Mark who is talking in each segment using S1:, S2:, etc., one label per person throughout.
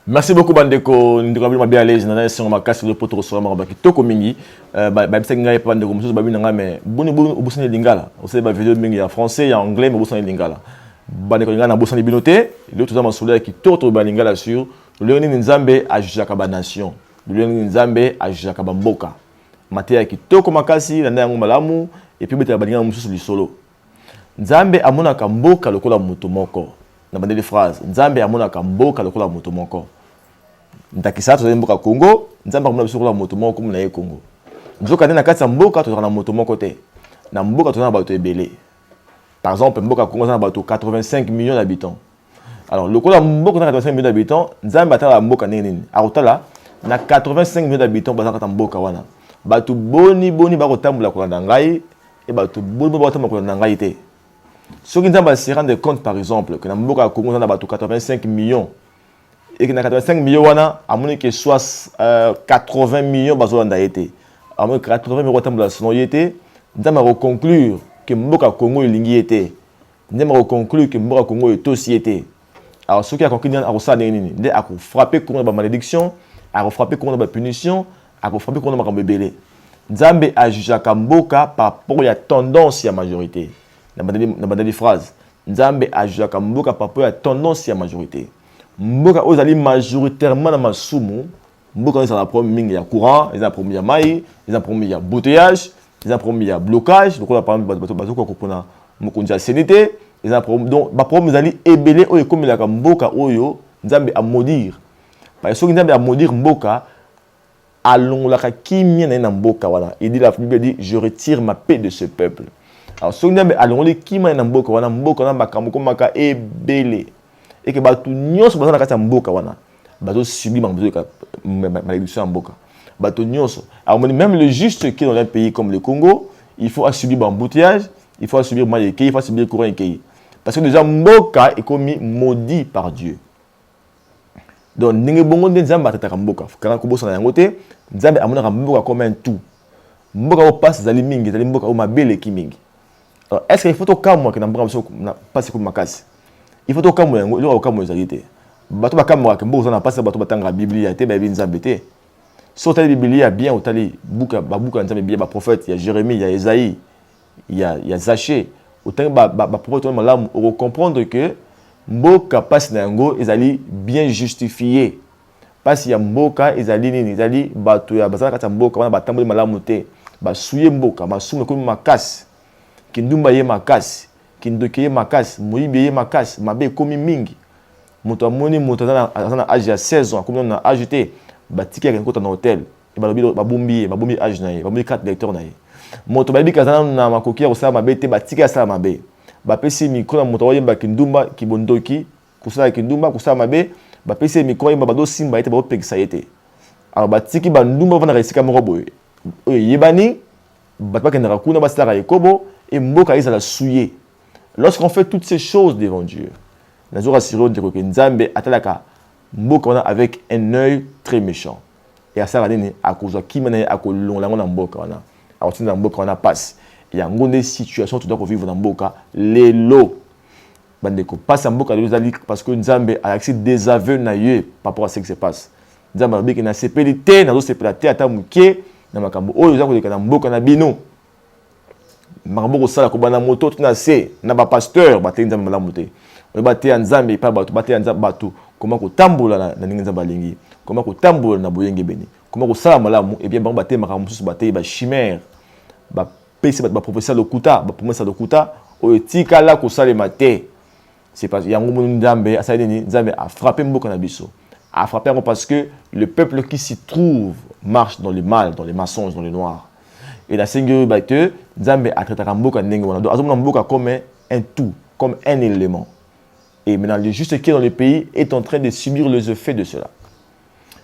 S1: Merci beaucoup Bandeko, nous devons bien à l'aise dans sur ma casse de poto sur ma baki toko mingi ba bisenga ya Bandeko mususu ba binanga mais boni obusane lingala osé ba vidéo mingi en français et en anglais mais obusane lingala Bandeko lingala na bosane binoté le tout ça sur qui toto ba lingala sur le ni nzambe a jaka ba nation le ni nzambe a jaka ba mboka matea ki toko makasi na ndango malamu et puis beta ba lingala mususu lisolo nzambe amona ka mboka lokola mutu moko na bandeli phrase nzambe amona ka mboka lokola mutu moko ndakisa to mboka Congo nzamba kumuna biso kola moto moko kumuna ye Congo nzoka na kati ya mboka to na moto moko te na mboka to na bato ebele par exemple mboka Congo na bato 85 millions d'habitants alors lokola mboka na 85 millions d'habitants nzamba atala mboka nini akotala na 85 millions d'habitants bazaka ta mboka wana bato boni bakotambola kolanda ngai e bato boni bakotambola kolanda ngai te soki nzamba se rendre compte par exemple que na mboka Congo na bato 85 millions et que dans 85 millions, à moins que soit 80 millions de été. À moins que 80 millions de été, nous allons conclure que Mboka Congo est lié été. Nous allons conclure que Mboka Congo est aussi été. Alors, ceux qui ont conclu à ça, ils ont frappé contre la malédiction, ils frappé contre la punition, ils frappé contre la bébé. Nzambe a jugé Mboka par rapport à la tendance à la majorité. Dans la phrase, Nzambe a jugé Mboka par rapport à la tendance à la majorité. Mboka ozali majoritairement na masumu mboka ils ont la problème ya courant ils ont problème ya mai ils ont problème ya bouteillage ils ont problème ya blocage donc on a par exemple bato ko kopona mokonzi ya sénité ils ont problème donc ba problème ezali ebele oyo komelaka mboka oyo nzambe a maudire parce que nzambe a maudire mboka alongolaka kimia na mboka wana il dit la Bible dit je retire ma paix de ce peuple alors so nzambe alongoli kimia na mboka wana mboka na makambo komaka ebele et que bato nyonso bazana kati ya mboka wana bato subir malédiction ya mboka bato nyonso alors même le juste qui est dans un pays comme le Congo il faut subir l'embouteillage il faut subir mal il faut subir courant et parce que déjà mboka est commis maudit par Dieu donc ndenge bongo nzambe atataka mboka kana ko bosana yango te nzambe amonaka mboka comme un tout mboka o passe zali mingi zali mboka o mabele ki mingi alors est-ce qu'il faut to kamwa que na mboka so na passe comme makasi il faut que vous ayez un zalité. Bato bakamwa ke mboka na pasa bato batanga Biblia te ba binzambe te. So ta Biblia bien otali buka babuka nzambe bien ba prophète, il y a Jérémie, il y a Esaïe, il y a Zaché. Autant ba prophète malamu on comprendre que mboka passe na ngo ezali bien justifié. Parce ya mboka ezali nini ezali bato ya bazaka ta mboka wana batamboli malamu te. Ba suye mboka, masume ko makasi. Kindumba ye makasi. Kindokiye makasi, moyibi ye makasi, mabe komi mingi. Moto amoni moto na âge ya 16 ans, comme na âge te, batiki ya kota na hôtel, e ba lobi babumbi âge na ye, babumbi carte lecteur na ye. Moto babi kazana na makoki ya kosala mabe te, batiki ya sala mabe. Ba pesi micro na moto oyemba kindumba kibondoki, kusala kindumba kusala mabe, ba pesi micro yemba bado simba ete ba opekisa yete. Alors batiki ba ndumba vana resika moko boye. Oyo yebani, batba kendra kuna basala yekobo et mboka isa la souiller. Lorsqu'on fait toutes ces choses devant Dieu, nous assurons que Nzambe atalaka mboka avec un œil très méchant. Et à ça, à cause de qui mène à colon la mboka wana. Alors si mboka wana passe, il y a une situation tu dois vivre dans mboka les lots. Bandeko passe en mboka parce que Nzambe a accès des aveux na yé par rapport à ce qui se passe. Nzambe a dit que na sepelité, na zo sepelité ata muke na makambo oyo za ko na mboka na bino. Marabo sala ko bana moto tuna se na ba pasteur ba tenza mala moté on ba te nzambe pa ba to ba te nzambe bato comment ko tambola na ninga nzamba lingi comment ko tambola na boyenge beni comment ko sala malamu et bien ba te maka mususu ba te ba chimère ba pesi ba professeur lokuta ba promesse lokuta o etika la ko sala maté c'est parce yango mo nzambe asali ni nzambe a frappé mboka na biso a frappé parce que le peuple qui s'y trouve marche dans le mal dans les mensonges dans le noir. Et la Seigneur Bate, Nzambe a traité Mboka Nengo. Donc, Mboka comme un tout, comme un élément. Et maintenant, le juste qui est dans le pays est en train de subir les effets de cela.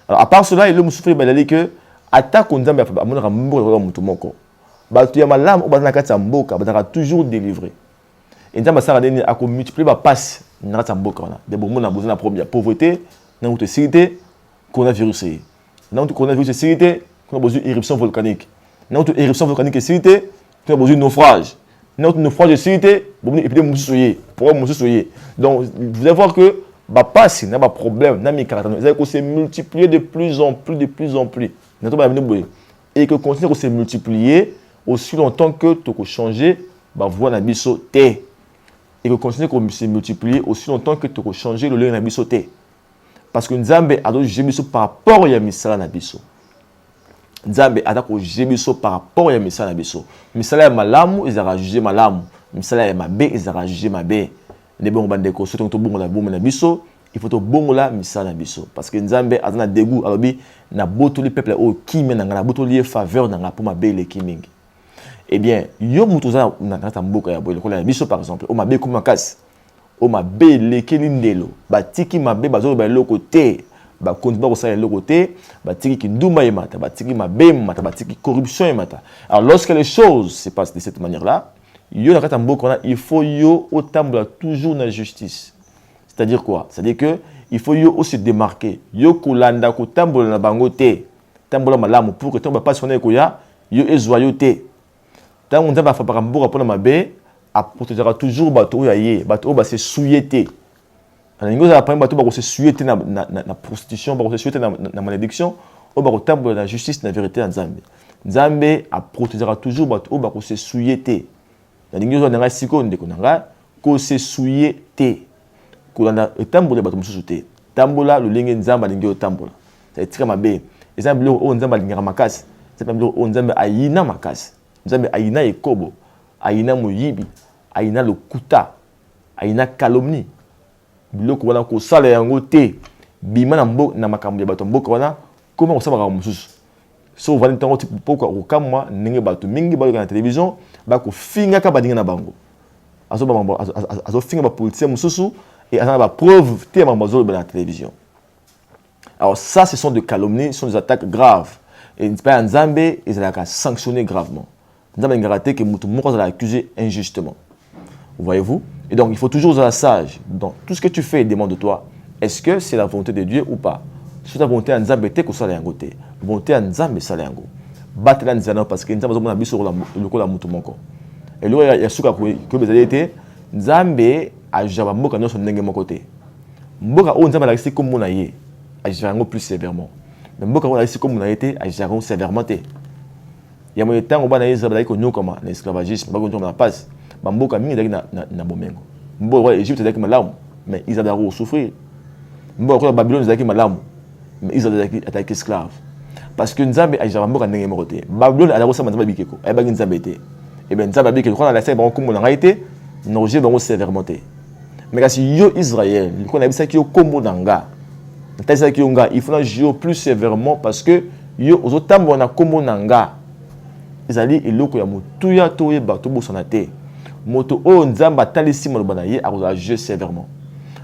S1: Alors, à part cela, il a souffert que attaque Nzambe a Mboka Moutomoko. Batu Yamalam, Obanakata Mboka, va toujours délivré. Et Nzambe a multiplié la passe Nata Mboka. D'abord, on a besoin de la première pauvreté, dans la sécurité, coronavirus. Dans le coronavirus de sécurité, on a besoin d'éruption volcanique. Notre éruption volcanique est sécurité, tu as besoin de naufrage. Notre naufrage est sécurité, épidémie moussouillé. Pourquoi moussouillé? Donc, vous allez voir que Bah passe, n'a pas problème, n'a mis caractère. C'est-à-dire que c'est multiplié de plus en plus, de plus en plus. Et que continue à se multiplier aussi longtemps que tu as changé, bah voilà, biso te. Et que continue à se multiplier aussi longtemps que tu as changé le lien na biso te. Parce que Nzambe a donc jugé biso par rapport à misala na biso. Nzambe a donc jugé biso par rapport à misala na biso. Misala ya malamu, ils ont jugé malamu. Misala ya mabe, ils ont jugé mabe. Ne bon bandeko, surtout to bongo la bomo na biso, il faut to bongo la misala na biso. Parce que Nzambe a na dégoût, alors bi na boto li peuple o kimi na na boto li faveur na pour mabe le kimingi. Eh bien, yo mutoza na mboka ya boye lokola biso par exemple, o mabe kuma kasi. O mabe lekeli ndelo batiki mabe bazo ba loko te ba continue ko sala loko te batiki kindumba emata batiki mabe mata batiki corruption emata. Alors lorsque les choses se passent de cette manière-là, yo na kata mboka il faut yo otambola toujours na justice. C'est-à-dire quoi? C'est-à-dire que il faut yo aussi démarquer. Yo kolanda ko tambola na bango te. Tambola malamu pour que tomba pas sonner ko ya yo ezoyo te. Tant on va faire par mboka pour na mabe a protégera toujours bateau yaye bateau ba se souillé. Alors nous après bateau ba se souillé na prostitution ba se souillé na malédiction o ba tambola na justice na vérité en Nzambe. Nzambe a protégera toujours bateau ba se souillé. Nous avons seconde ko nanga ko se souillé ko na tambola bateau mususu te. Tambola le linge Nzamba linge tambola. C'est très mabe. Exemple o Nzamba linga makasi. C'est pas o Nzamba ayina makasi. Nzambe ayina ekobo. Ayina moyibi, ayina le kuta, ayina calomnie. Biloko wana ko sala yango te, bima na mboka na makambo ya bato mboka wana, comment on sala makambo mususu. So vali ntango ti poko okamwa ndenge bato mingi ba na télévision, ba ko finga ka badinga na bango. Azo finga ba politicien mususu et azana ba preuve te mambo zo na télévision. Alors ça ce sont des calomnies, ce sont des attaques graves et pas Nzambe, ils allaient sanctionner gravement. Nous avons raté que nous sommes accusés injustement. Voyez-vous? Et donc, il faut toujours être sage. Dans tout ce que tu fais, demande-toi, est-ce que c'est la volonté de Dieu ou pas? Si la volonté de Nzambe, c'est que ça la volonté de Nzambe, c'est la battre la Nzambe parce que Nzambe a mis sur le col à Moutoumoko. Et là, il y a ce que vous avez été. Nzambe a jamais moqué dans son côté. Mboka ou Nzambe a resté comme mon aïe, a géré plus sévèrement. Mais Mboka ou a resté comme mon aïe, a géré sévèrement. Il y a des temps où on a des comme l'esclavagisme, on a la passe. Mboka mingi daki na bomengo. Mboka Égypte daki malamu, mais ils avaient souffrir. Mboka Babylone daki malamu, mais ils avaient été esclaves. Parce que Nzambe a jamais mboka ndenge moko te. Babylone a reçu Nzambe bikeko, ay baki Nzambe te. Et ben Nzambe bikeko quand on a laissé bango comme on a été, noje bango sévèrement te. Mais quand yo Israël, quand on a dit que yo kombo nanga. Tazaki ki yonga, il faut jouer plus sévèrement parce que yo ozotambo na kombo nanga. Ezali eloko ya motuya toye bato bosana te. Moto o Nzamba talisi malobana ye akoza jeu sévèrement.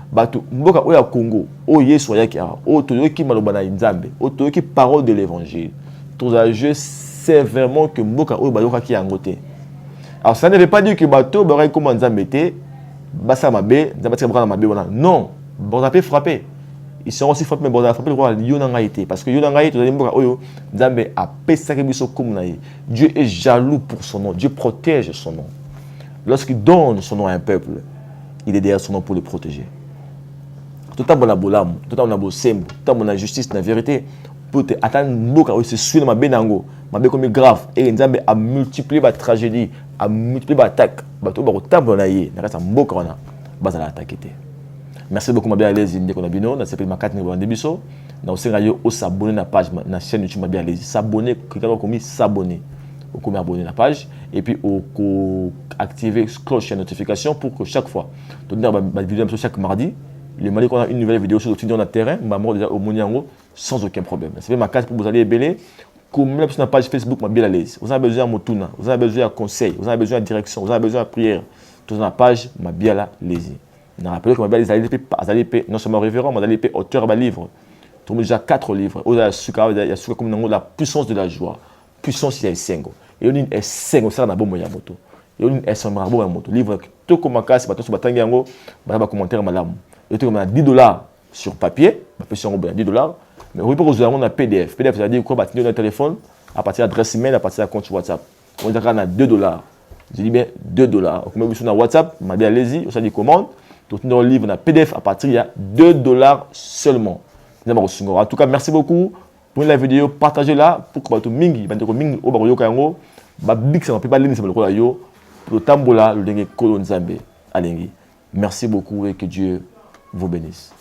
S1: Bato mboka o ya Congo, o Yesu ayaki a, o toyoki malobana Nzambe, o toyoki parole de l'évangile. Toza jeu sévèrement que mboka o bayoka ki yango te. Alors ça ne veut pas dire que bato ba comme Nzambe te, basa mabe, Nzamba tika baka na mabe wana. Non, bon ça peut frapper. Ils seront aussi frappés, mais bon, frapper le roi Yonanga été. Parce que Yonanga été, Nzambe a pesaki biso comme naïe. Dieu est jaloux pour son nom. Dieu protège son nom. Lorsqu'il donne son nom à un peuple, il est derrière son nom pour le protéger. Tout le temps, on a bolam, tout le temps, on a bosembo, tout le temps, on a justice, la vérité. Pour te attendre, mboka, se suit dans ma benango, ma comme grave. Et Nzambe a multiplié ma tragédie, a multiplié ma attaque. Bato ba otambo na ye, na resta mboka wana, bazala attaquer. Merci beaucoup, ma bien à l'aise, Ndeko na s'appelle ma carte niveau Ndebiso. Na aussi radio au s'abonner na page, na chaîne YouTube ma bien à l'aise. S'abonner, cliquez comme s'abonner. Au comme abonner la page et puis au activer cloche de notification pour que chaque fois, donner ma vidéo chaque mardi, le mardi qu'on a une nouvelle vidéo sur le terrain, ma mort déjà au Moniango sans aucun problème. C'est ma carte pour vous aller ébeler. Comme même sur la page Facebook, ma bien à l'aise. Vous avez besoin de Motuna, vous avez besoin de conseil, vous avez besoin de direction, vous avez besoin de prière. Tout dans la page, ma bien à l'aise. Je rappelle que je suis non seulement révérend, mais je suis auteur de livres. Je suis déjà 4 livres. Il y a comme la puissance de la joie. Puissance, il y a 5. Et il y a 5, ça n'a pas de moto. Il y a 5 moto. Livre, tout comme un cas, c'est pas tout ce que tu as commentaire. Il y a 10 $ sur papier. Il y a 10 $. Mais oui, pour vous avez un PDF. PDF, ça veut dire quoi? Tu as un téléphone à partir de l'adresse email, à partir de compte WhatsApp. On dit qu'il y a 2 $. Je dis bien 2 $. Comme vous sur WhatsApp, allez-y, vous avez des commandes. le livre na PDF à partir de $2 seulement. En tout cas, merci beaucoup pour la vidéo. Partagez-la pour que vous mingi, mingi au baroyo kango, ba big ça m'a pas l'ennemi ça me le yo pour le tambola le dengue kolon Zambé. Alengi. Merci beaucoup et que Dieu vous bénisse.